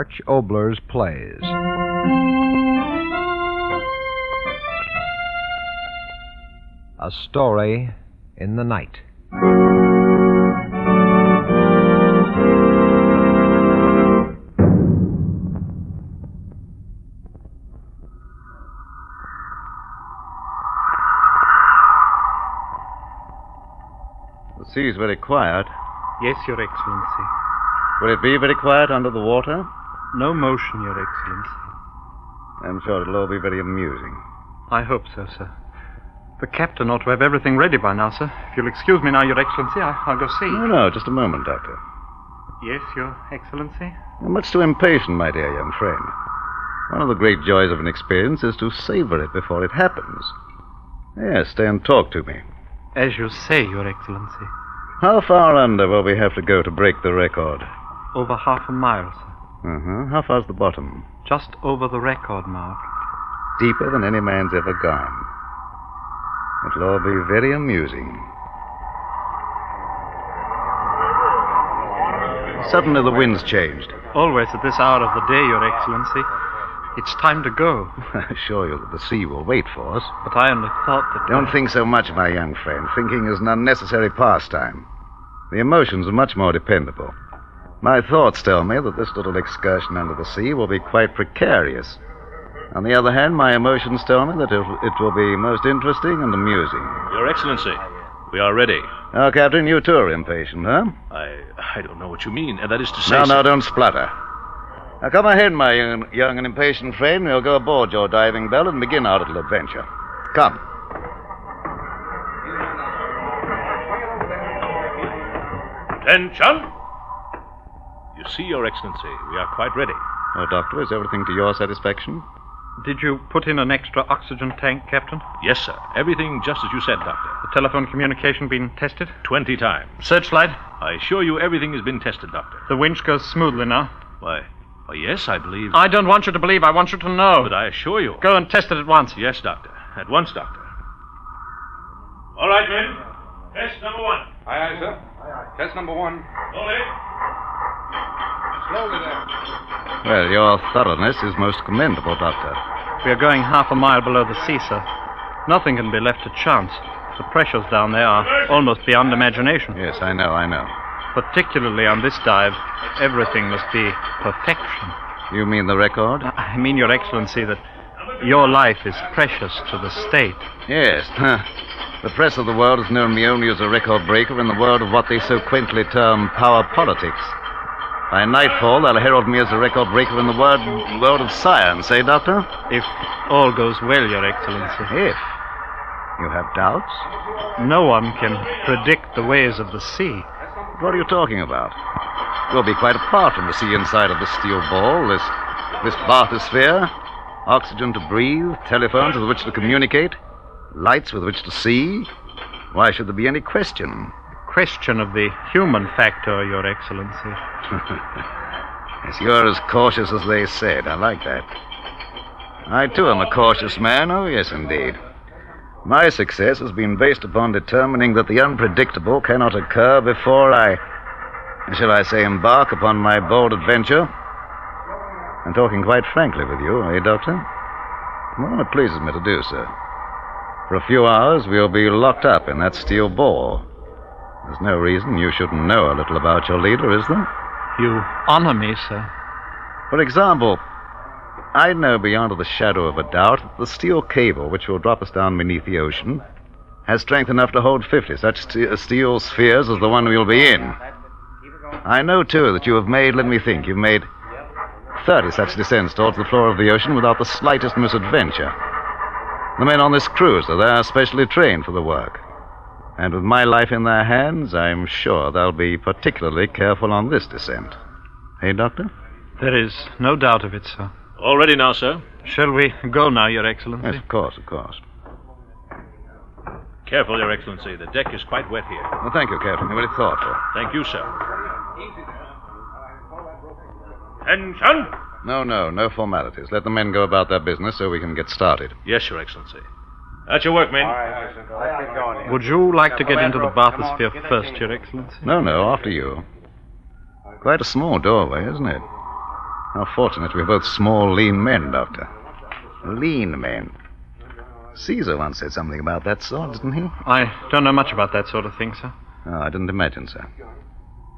watch Oboler's plays. A Story in the Night. The sea is very quiet. Yes, Your Excellency. Will it be very quiet under the water? No motion, Your Excellency. I'm sure it'll all be very amusing. I hope so, sir. The captain ought to have everything ready by now, sir. If you'll excuse me now, Your Excellency, I'll go see. No, just a moment, Doctor. Yes, Your Excellency? You're much too impatient, my dear young friend. One of the great joys of an experience is to savor it before it happens. Yes, stay and talk to me. As you say, Your Excellency. How far under will we have to go to break the record? Over half a mile, sir. How far's the bottom? Just over the record mark. Deeper than any man's ever gone. It'll all be very amusing. Suddenly the wind's changed. Always at this hour of the day, Your Excellency. It's time to go. I assure you that the sea will wait for us. But I only thought that... Don't think so much, my young friend. Thinking is an unnecessary pastime. The emotions are much more dependable. My thoughts tell me that this little excursion under the sea will be quite precarious. On the other hand, my emotions tell me that it will be most interesting and amusing. Your Excellency, we are ready. Oh, Captain, you too are impatient, huh? I don't know what you mean. That is to say... No, don't splutter. Now, come ahead, my young and impatient friend. We'll go aboard your diving bell and begin our little adventure. Come. Attention! You see, Your Excellency, we are quite ready. Oh, Doctor, is everything to your satisfaction? Did you put in an extra oxygen tank, Captain? Yes, sir. Everything just as you said, Doctor. The telephone communication been tested? 20 times. Searchlight? I assure you everything has been tested, Doctor. The winch goes smoothly now. Why, yes, I believe... I don't want you to believe. I want you to know. But I assure you... Go and test it at once. Yes, Doctor. At once, Doctor. All right, men. Test number 1. Aye, aye, sir. Test number 1. Slowly. Slowly there. Well, your thoroughness is most commendable, Doctor. We are going half a mile below the sea, sir. Nothing can be left to chance. The pressures down there are almost beyond imagination. Yes, I know. Particularly on this dive, everything must be perfection. You mean the record? I mean, Your Excellency, that your life is precious to the state. Yes. The press of the world has known me only as a record breaker in the world of what they so quaintly term power politics. By nightfall, they'll herald me as a record breaker in the world of science, eh, Doctor? If all goes well, Your Excellency. If? You have doubts? No one can predict the ways of the sea. What are you talking about? You'll be quite apart from the sea inside of the steel ball, this bathysphere. Oxygen to breathe, telephones with which to communicate, lights with which to see. Why should there be any question? Question of the human factor, Your Excellency. Yes, you're as cautious as they said. I like that. I, too, am a cautious man. Oh, yes, indeed. My success has been based upon determining that the unpredictable cannot occur before shall I say, embark upon my bold adventure. I'm talking quite frankly with you, eh, Doctor? Well, it pleases me to do so. For a few hours, we'll be locked up in that steel ball. There's no reason you shouldn't know a little about your leader, is there? You honor me, sir. For example, I know beyond the shadow of a doubt that the steel cable which will drop us down beneath the ocean has strength enough to hold 50 such steel spheres as the one we'll be in. I know, too, that you've made 30 such descents towards the floor of the ocean without the slightest misadventure. The men on this cruiser, they're specially trained for the work. And with my life in their hands, I'm sure they'll be particularly careful on this descent. Hey, Doctor? There is no doubt of it, sir. All ready now, sir. Shall we go now, Your Excellency? Yes, of course. Careful, Your Excellency. The deck is quite wet here. Well, thank you, Captain. You're very thoughtful. Thank you, sir. Attention! No formalities. Let the men go about their business so we can get started. Yes, Your Excellency. At your work, men. Would you like to get into the bathysphere first, Your Excellency? No, after you. Quite a small doorway, isn't it? How fortunate we're both small, lean men, Doctor. Lean men. Caesar once said something about that sort, didn't he? I don't know much about that sort of thing, sir. Oh, I didn't imagine so.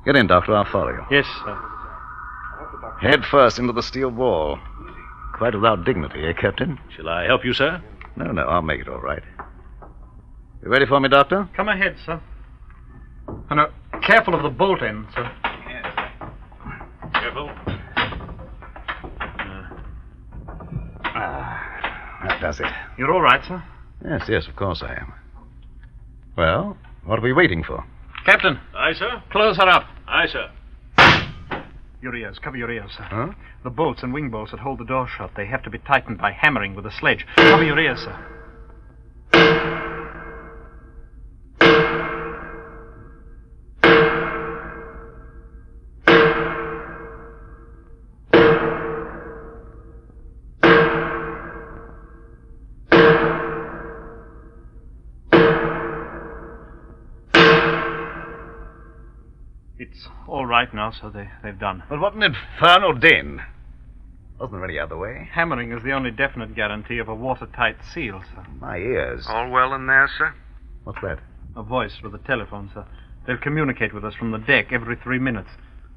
Get in, Doctor. I'll follow you. Yes, sir. Head first into the steel wall. Quite without dignity, eh, Captain? Shall I help you, sir? No, I'll make it all right. You ready for me, Doctor? Come ahead, sir. And careful of the bolt end, sir. Careful. That does it. You're all right, sir? Yes, of course I am. Well, what are we waiting for? Captain, Aye, sir. close her up. Aye, sir. Your ears. Cover your ears, sir. Huh? The bolts and wing bolts that hold the door shut, they have to be tightened by hammering with a sledge. Cover your ears, sir. It's all right now, sir. They've done. But what an infernal din. Wasn't there any other way? Hammering is the only definite guarantee of a watertight seal, sir. My ears. All well in there, sir? What's that? A voice with a telephone, sir. They'll communicate with us from the deck every 3 minutes.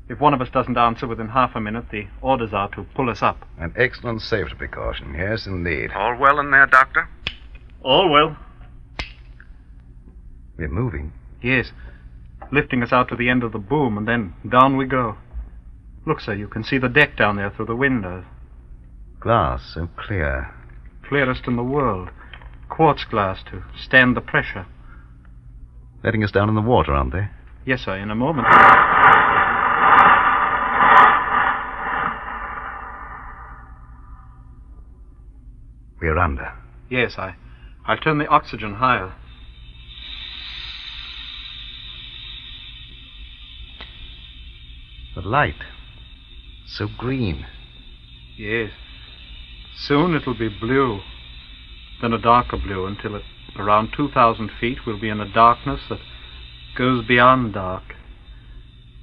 If one of us doesn't answer within half a minute, the orders are to pull us up. An excellent safety precaution. Yes, indeed. All well in there, Doctor? All well. We're moving. Yes. Lifting us out to the end of the boom, and then down we go. Look, sir, you can see the deck down there through the windows. Glass so clear. Clearest in the world. Quartz glass to stand the pressure. Letting us down in the water, aren't they? Yes, sir, in a moment. We're under. Yes, I'll turn the oxygen higher. The light. So green. Yes. Soon it'll be blue, then a darker blue, until at around 2,000 feet we'll be in a darkness that goes beyond dark.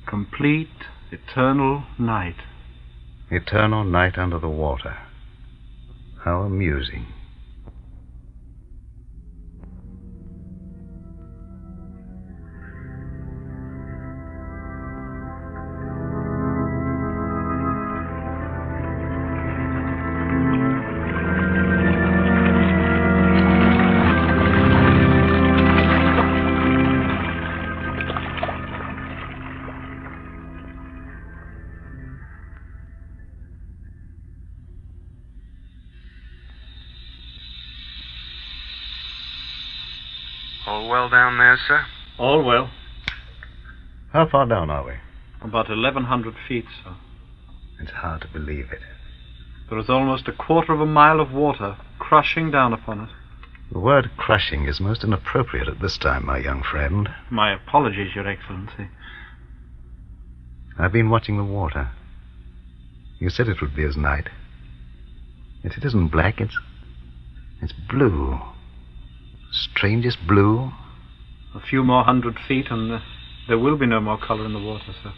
Complete, eternal night. Eternal night under the water. How amusing. All well down there, sir? All well. How far down are we? About 1,100 feet, sir. It's hard to believe it. There is almost a quarter of a mile of water crushing down upon us. The word crushing is most inappropriate at this time, my young friend. My apologies, Your Excellency. I've been watching the water. You said it would be as night. Yet it isn't black, it's blue. Strangest blue. A few more 100 feet and there will be no more color in the water, sir.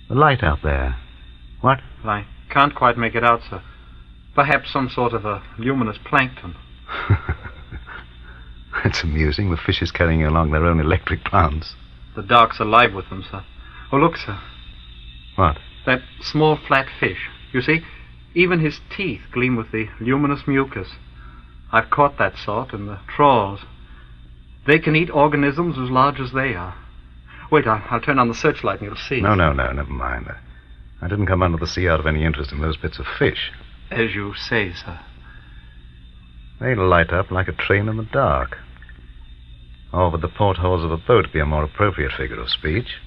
The light out there. What? Well, I can't quite make it out, sir. Perhaps some sort of a luminous plankton. It's amusing. The fishes carrying along their own electric plants. The dark's alive with them, sir. Oh, look, sir. What? That small flat fish. You see, even his teeth gleam with the luminous mucus. I've caught that sort in the trawls. They can eat organisms as large as they are. Wait, I'll turn on the searchlight and you'll see. No, never mind. I didn't come under the sea out of any interest in those bits of fish. As you say, sir. They light up like a train in the dark. Or would the portholes of a boat be a more appropriate figure of speech?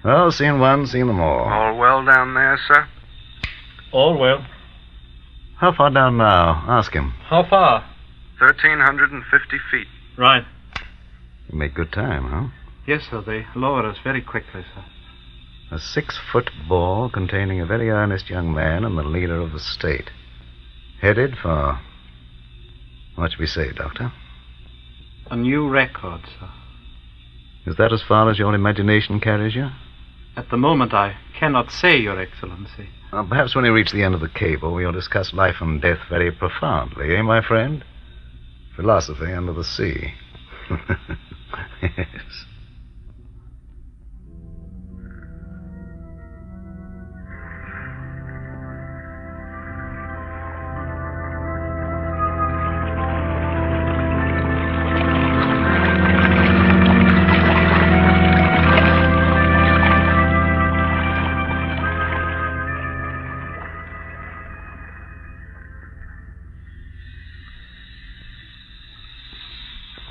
Well, seen one, seen them all. All well down there, sir? All well. How far down now? Ask him. How far? 1,350 feet. Right. You make good time, huh? Yes, sir. They lower us very quickly, sir. A 6-foot ball containing a very earnest young man and the leader of the state. Headed for... What should we say, Doctor? A new record, sir. Is that as far as your imagination carries you? At the moment, I cannot say, Your Excellency. Well, perhaps when you reach the end of the cable, we'll discuss life and death very profoundly, eh, my friend? Philosophy under the sea. Yes.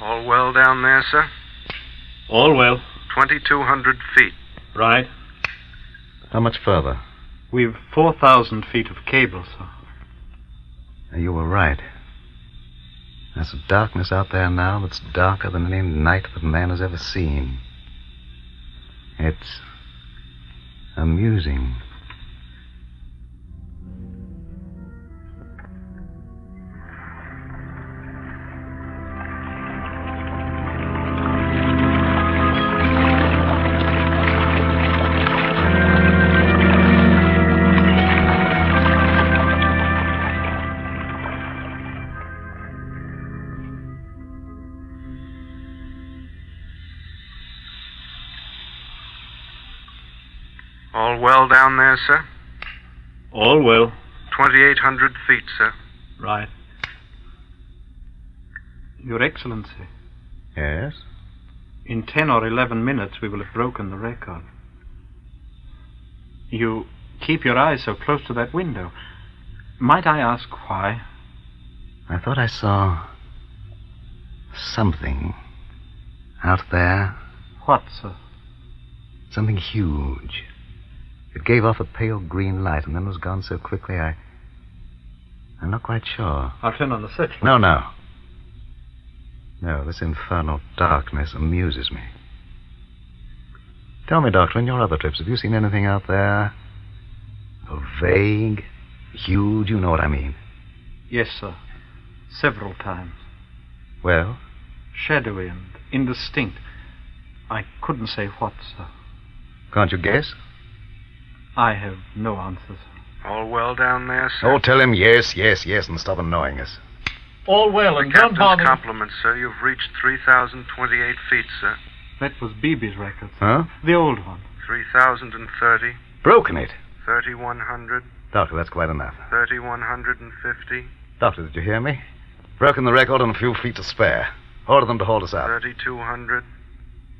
All well down there, sir? All well. 2,200 feet. Right. How much further? We've 4,000 feet of cable, sir. You were right. There's a darkness out there now that's darker than any night that man has ever seen. It's amusing. All well down there, sir? All well. 2,800 feet, sir. Right. Your Excellency, Yes? in 10 or 11 minutes we will have broken the record. You keep your eyes so close to that window. Might I ask why? I thought I saw something out there. What, sir? Something huge. It gave off a pale green light and then was gone so quickly I'm not quite sure. I'll turn on the searchlight. No, no. No, this infernal darkness amuses me. Tell me, Doctor, in your other trips, have you seen anything out there? Vague, huge, you know what I mean. Yes, sir. Several times. Well? Shadowy and indistinct. I couldn't say what, sir. Can't you guess? I have no answers. All well down there, sir? Oh, tell him yes, yes, yes, and stop annoying us. All well, and Captain's compliments, sir. You've reached 3,028 feet, sir. That was Beebe's records. Huh? The old one. 3,030. Broken it. 3,100. Doctor, that's quite enough. 3,150. Doctor, did you hear me? Broken the record and a few feet to spare. Order them to hold us up. 3,200.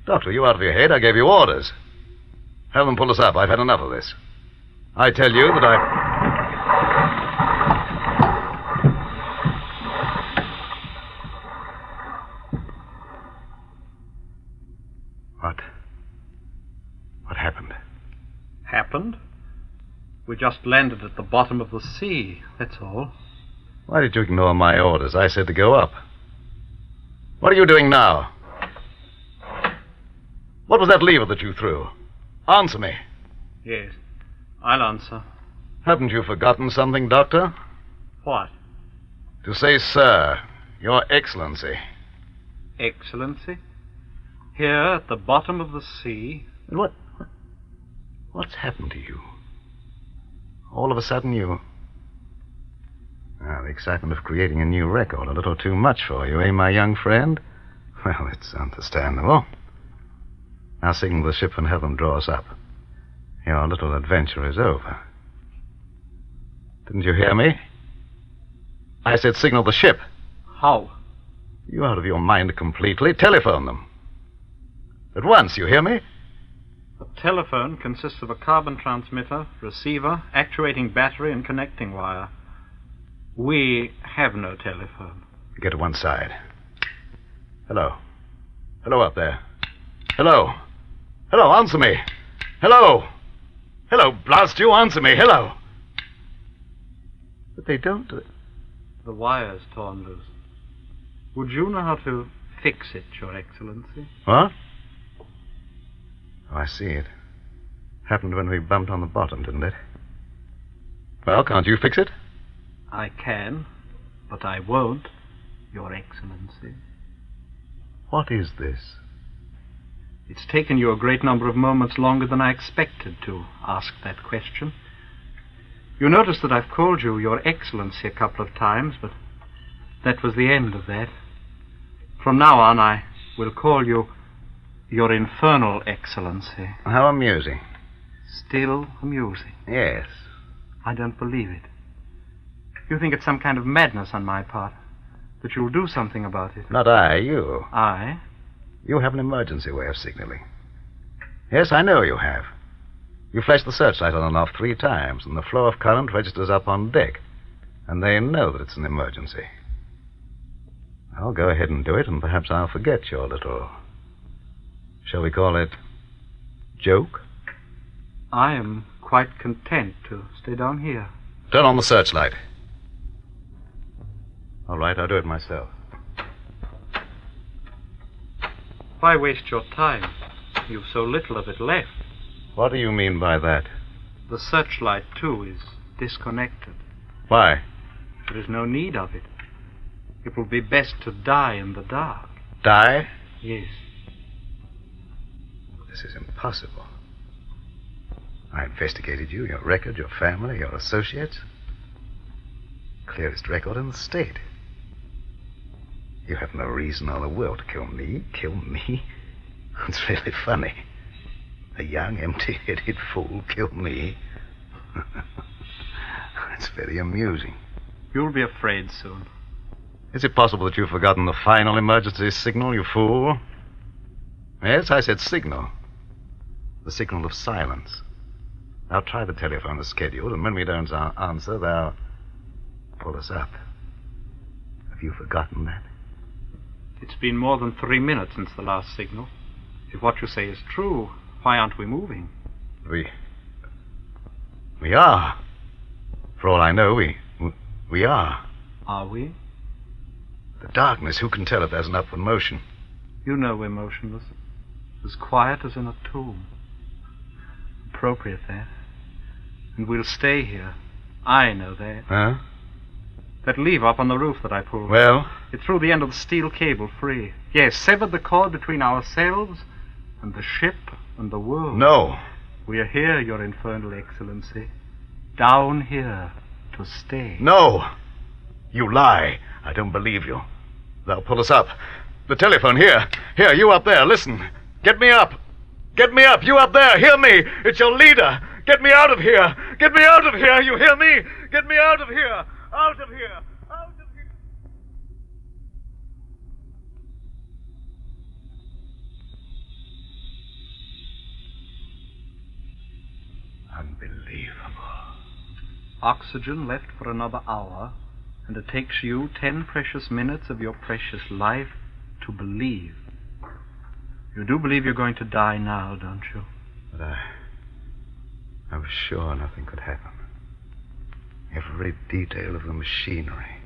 Doctor, are you out of your head? I gave you orders. Have them pull us up. I've had enough of this. I tell you that What happened? Happened? We just landed at the bottom of the sea, that's all. Why did you ignore my orders? I said to go up. What are you doing now? What was that lever that you threw? Answer me. Yes, I'll answer. Haven't you forgotten something, Doctor? What? To say, sir, Your Excellency. Excellency? Here at the bottom of the sea. And what's happened to you? All of a sudden you... the excitement of creating a new record, a little too much for you, eh, my young friend? Well, it's understandable. Now signal the ship and have them draw us up. Your little adventure is over. Didn't you hear me? I said signal the ship. How? You out of your mind completely. Telephone them. At once, you hear me? A telephone consists of a carbon transmitter, receiver, actuating battery, and connecting wire. We have no telephone. Get to one side. Hello. Hello up there. Hello. Hello, answer me. Hello. Hello, blast you, answer me. Hello. But they don't do it. The wire's torn loose. Would you know how to fix it, Your Excellency? What? Oh, I see it. Happened when we bumped on the bottom, didn't it? Well, can't you fix it? I can, but I won't, Your Excellency. What is this? It's taken you a great number of moments longer than I expected to ask that question. You notice that I've called you Your Excellency a couple of times, but that was the end of that. From now on, I will call you Your Infernal Excellency. How amusing. Still amusing. Yes. I don't believe it. You think it's some kind of madness on my part, that you'll do something about it. Not I, you. I? You have an emergency way of signaling. Yes, I know you have. You flash the searchlight on and off 3 times, and the flow of current registers up on deck. And they know that it's an emergency. I'll go ahead and do it, and perhaps I'll forget your little... shall we call it... joke? I am quite content to stay down here. Turn on the searchlight. All right, I'll do it myself. Why waste your time? You've so little of it left. What do you mean by that? The searchlight, too, is disconnected. Why? There is no need of it. It will be best to die in the dark. Die? Yes. This is impossible. I investigated you, your record, your family, your associates. Clearest record in the state. You have no reason or the will to kill me. Kill me? It's really funny. A young, empty-headed fool kill me. It's very amusing. You'll be afraid soon. Is it possible that you've forgotten the final emergency signal, you fool? Yes, I said signal. The signal of silence. They'll try the telephone as scheduled, and when we don't answer, they'll pull us up. Have you forgotten that? It's been more than 3 minutes since the last signal. If what you say is true, why aren't we moving? We are. For all I know, we are. Are we? The darkness, who can tell if there's an upward motion? You know we're motionless. As quiet as in a tomb. Appropriate, that. And we'll stay here. I know that. Huh? That lever up on the roof that I pulled. Well? It threw the end of the steel cable free. Yes, severed the cord between ourselves and the ship and the world. No. We are here, Your Infernal Excellency. Down here to stay. No. You lie. I don't believe you. They'll pull us up. The telephone, here. Here, you up there, listen. Get me up. Get me up. You up there, hear me. It's your leader. Get me out of here. Get me out of here. You hear me? Get me out of here. Out of here. Out of here. Unbelievable. Oxygen left for another hour, and it takes you 10 precious minutes of your precious life to believe. You do believe you're going to die now, don't you? But I was sure nothing could happen. Every detail of the machinery,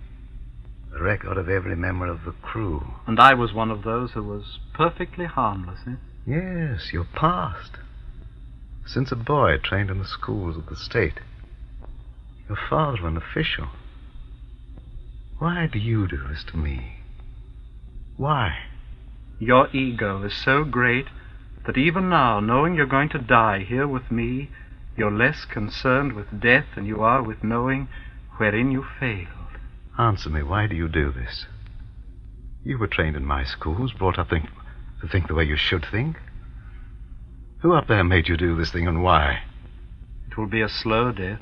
the record of every member of the crew. And I was one of those who was perfectly harmless, eh? Yes, your past. Since a boy trained in the schools of the state. Your father an official. Why do you do this to me? Why? Your ego is so great that even now, knowing you're going to die here with me, you're less concerned with death than you are with knowing wherein you failed. Answer me, why do you do this? You were trained in my schools, brought up to think the way you should think. Who up there made you do this thing, and why? It will be a slow death,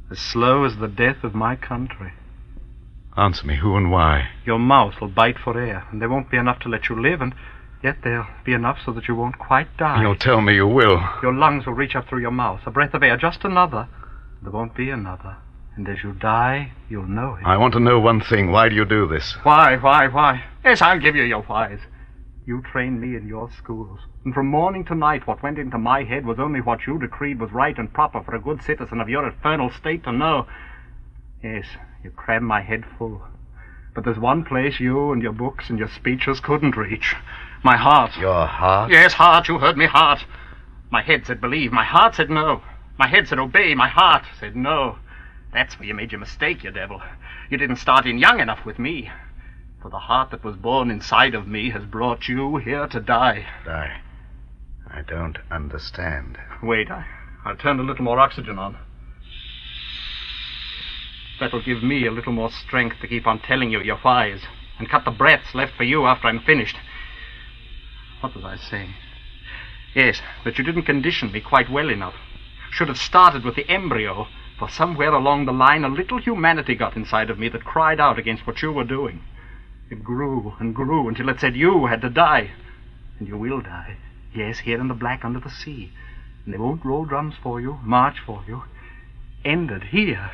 as slow as the death of my country. Answer me, who and why? Your mouth will bite for air, and there won't be enough to let you live, and yet there'll be enough so that you won't quite die. You'll tell me you will. Your lungs will reach up through your mouth, a breath of air, just another. There won't be another. And as you die, you'll know it. I want to know one thing. Why do you do this? Why? Yes, I'll give you your whys. You trained me in your schools. And from morning to night, what went into my head was only what you decreed was right and proper for a good citizen of your infernal state to know. Yes, you crammed my head full. But there's one place you and your books and your speeches couldn't reach. My heart. Your heart? Yes, heart. You heard me, heart. My head said believe. My heart said no. My head said obey. My heart said no. That's where you made your mistake, you devil. You didn't start in young enough with me. For the heart that was born inside of me has brought you here to die. Die? I don't understand. Wait, I'll turn a little more oxygen on. That'll give me a little more strength to keep on telling you your whys and cut the breaths left for you after I'm finished. What was I saying? Yes, that you didn't condition me quite well enough. Should have started with the embryo, for somewhere along the line a little humanity got inside of me that cried out against what you were doing. It grew and grew until it said you had to die. And you will die. Yes, here in the black under the sea. And they won't roll drums for you, march for you. Ended here.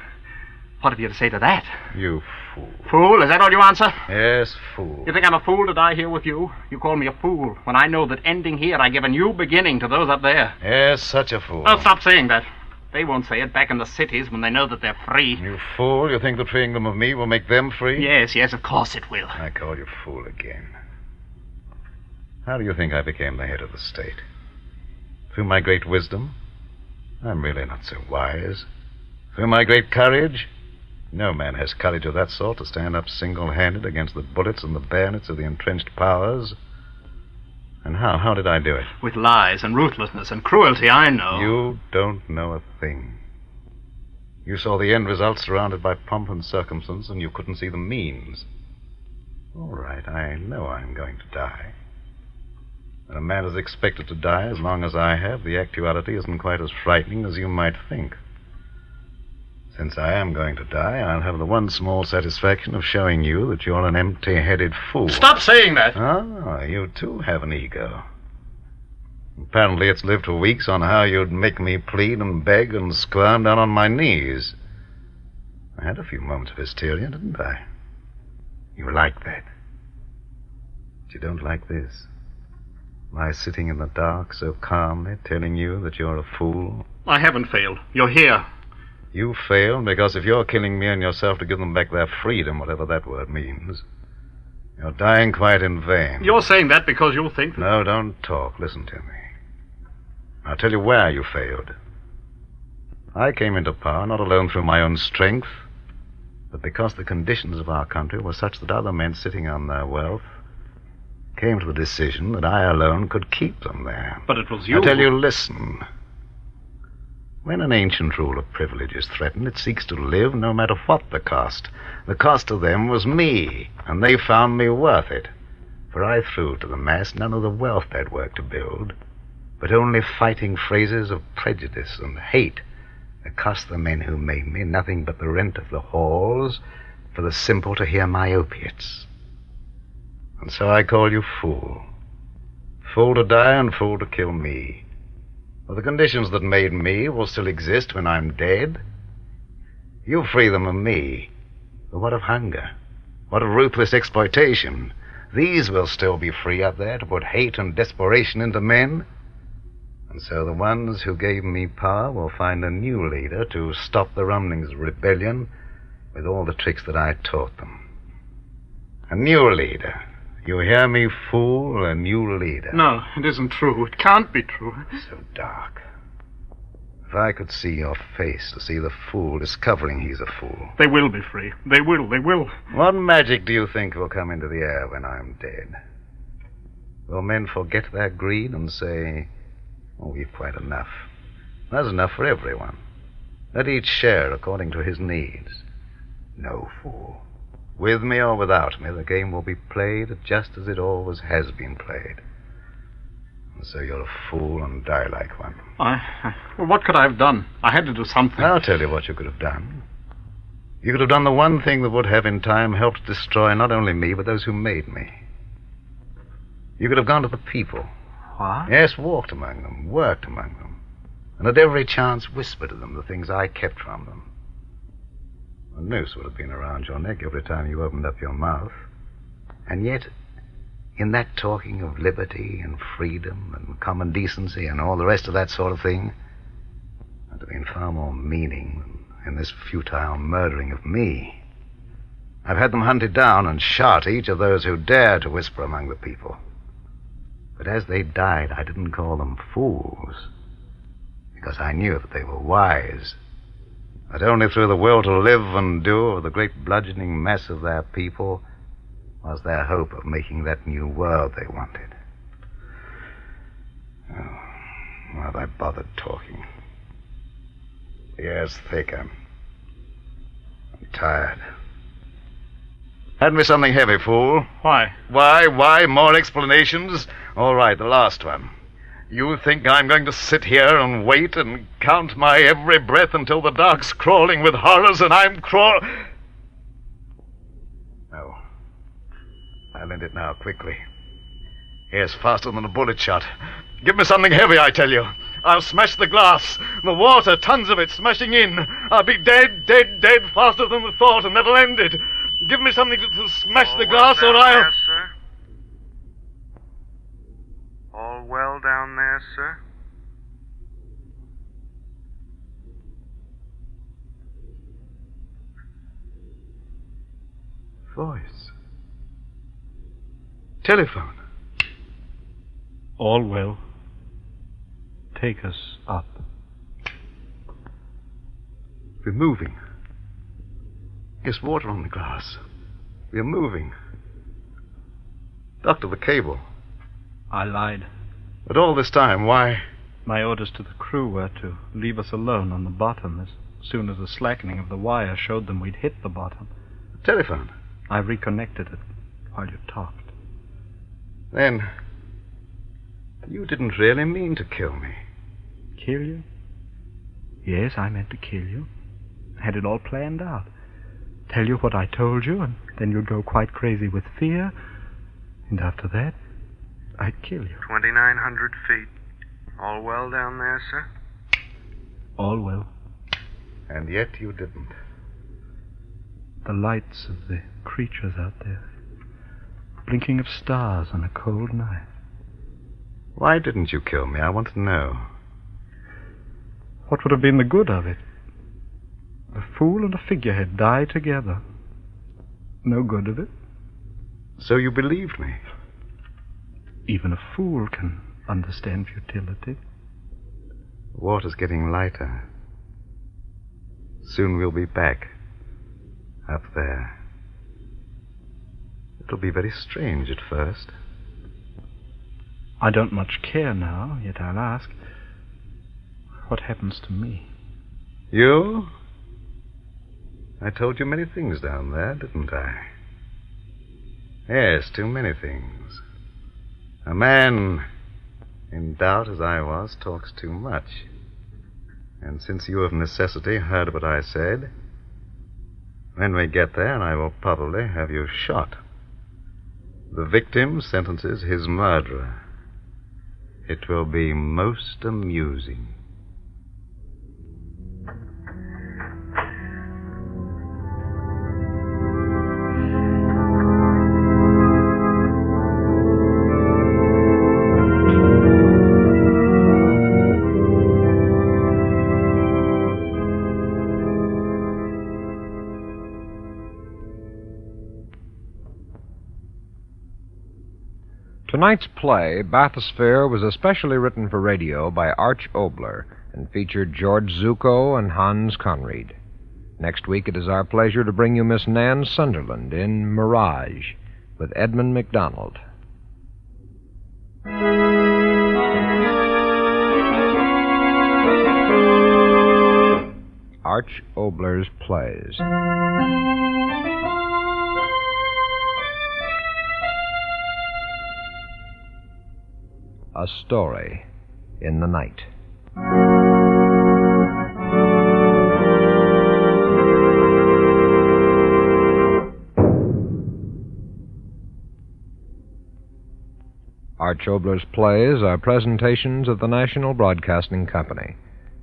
What have you to say to that? You fool. Fool? Is that all you answer? Yes, fool. You think I'm a fool to die here with you? You call me a fool when I know that ending here I give a new beginning to those up there. Yes, such a fool. Oh, stop saying that. They won't say it back in the cities when they know that they're free. You fool. You think that freeing them of me will make them free? Yes, of course it will. I call you fool again. How do you think I became the head of the state? Through my great wisdom? I'm really not so wise. Through my great courage? No man has courage of that sort to stand up single-handed against the bullets and the bayonets of the entrenched powers. And how? How did I do it? With lies and ruthlessness and cruelty, I know. You don't know a thing. You saw the end result surrounded by pomp and circumstance, and you couldn't see the means. All right, I know I'm going to die. When a man is expected to die as long as I have, the actuality isn't quite as frightening as you might think. Since I am going to die, I'll have the one small satisfaction of showing you that you're an empty-headed fool. Stop saying that! Ah, you too have an ego. Apparently it's lived for weeks on how you'd make me plead and beg and squirm down on my knees. I had a few moments of hysteria, didn't I? You like that. But you don't like this. My sitting in the dark so calmly, telling you that you're a fool. I haven't failed. You're here. You failed because if you're killing me and yourself to give them back their freedom, whatever that word means, you're dying quite in vain. You're saying that because you think... No, don't talk. Listen to me. I'll tell you where you failed. I came into power not alone through my own strength, but because the conditions of our country were such that other men sitting on their wealth came to the decision that I alone could keep them there. But it was you... I tell you, listen. When an ancient rule of privilege is threatened, it seeks to live no matter what the cost. The cost to them was me, and they found me worth it. For I threw to the mass none of the wealth they'd worked to build, but only fighting phrases of prejudice and hate that cost the men who made me nothing but the rent of the halls for the simple to hear my opiates. And so I call you fool. Fool to die and fool to kill me. For the conditions that made me will still exist when I'm dead. You free them of me. But what of hunger? What of ruthless exploitation? These will still be free up there to put hate and desperation into men. And so the ones who gave me power will find a new leader to stop the rumblings of rebellion with all the tricks that I taught them. A new leader. You hear me, fool? A new leader. No, it isn't true. It can't be true. So dark. If I could see your face, to see the fool discovering he's a fool. They will be free. They will. What magic do you think will come into the air when I'm dead? Will men forget their greed and say, oh, we've quite enough. That's enough for everyone. Let each share according to his needs. No, fool. With me or without me, the game will be played just as it always has been played. And so you're a fool and die like one. Well, what could I have done? I had to do something. I'll tell you what you could have done. You could have done the one thing that would have in time helped destroy not only me, but those who made me. You could have gone to the people. What? Yes, walked among them, worked among them, and at every chance whispered to them the things I kept from them. A noose would have been around your neck every time you opened up your mouth. And yet, in that talking of liberty and freedom and common decency and all the rest of that sort of thing, there'd have been far more meaning than in this futile murdering of me. I've had them hunted down and shot, each of those who dared to whisper among the people. But as they died, I didn't call them fools, because I knew that they were wise. That only through the will to live and do of the great bludgeoning mass of their people was their hope of making that new world they wanted. Oh. have I bothered talking? The air's thick. I'm tired. Hand me something heavy, fool. Why? Why? More explanations? All right, the last one. You think I'm going to sit here and wait and count my every breath until the dark's crawling with horrors and I'm No. I'll end it now, quickly. Yes, faster than a bullet shot. Give me something heavy, I tell you. I'll smash the glass. The water, tons of it, smashing in. I'll be dead, faster than the thought, and that'll end it. Give me something to smash the glass, or I'll... There, sir? All well down there, sir? Voice. Telephone. All well. Take us up. We're moving. There's water on the glass. We're moving. Doctor, the cable. I lied. But all this time, why? My orders to the crew were to leave us alone on the bottom as soon as the slackening of the wire showed them we'd hit the bottom. The telephone. I reconnected it while you talked. Then, you didn't really mean to kill me. Kill you? Yes, I meant to kill you. Had it all planned out. Tell you what I told you, and then you'd go quite crazy with fear. And after that, I'd kill you. 2,900 feet. All well down there, sir? All well. And yet you didn't. The lights of the creatures out there. Blinking of stars on a cold night. Why didn't you kill me? I want to know. What would have been the good of it? A fool and a figurehead die together. No good of it. So you believed me? Even a fool can understand futility. The water's getting lighter. Soon we'll be back. Up there. It'll be very strange at first. I don't much care now, yet I'll ask, what happens to me? You? I told you many things down there, didn't I? Yes, too many things. A man, in doubt as I was, talks too much. And since you of necessity heard what I said, when we get there, I will probably have you shot. The victim sentences his murderer. It will be most amusing. Tonight's play, Bathysphere, was especially written for radio by Arch Oboler and featured George Zucco and Hans Conried. Next week it is our pleasure to bring you Miss Nan Sunderland in Mirage with Edmund MacDonald. Arch Oboler's plays. A Story in the Night. Arch Oboler's plays are presentations of the National Broadcasting Company.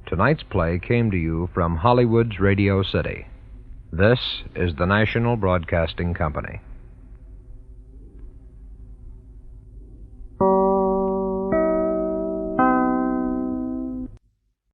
Tonight's play came to you from Hollywood's Radio City. This is the National Broadcasting Company.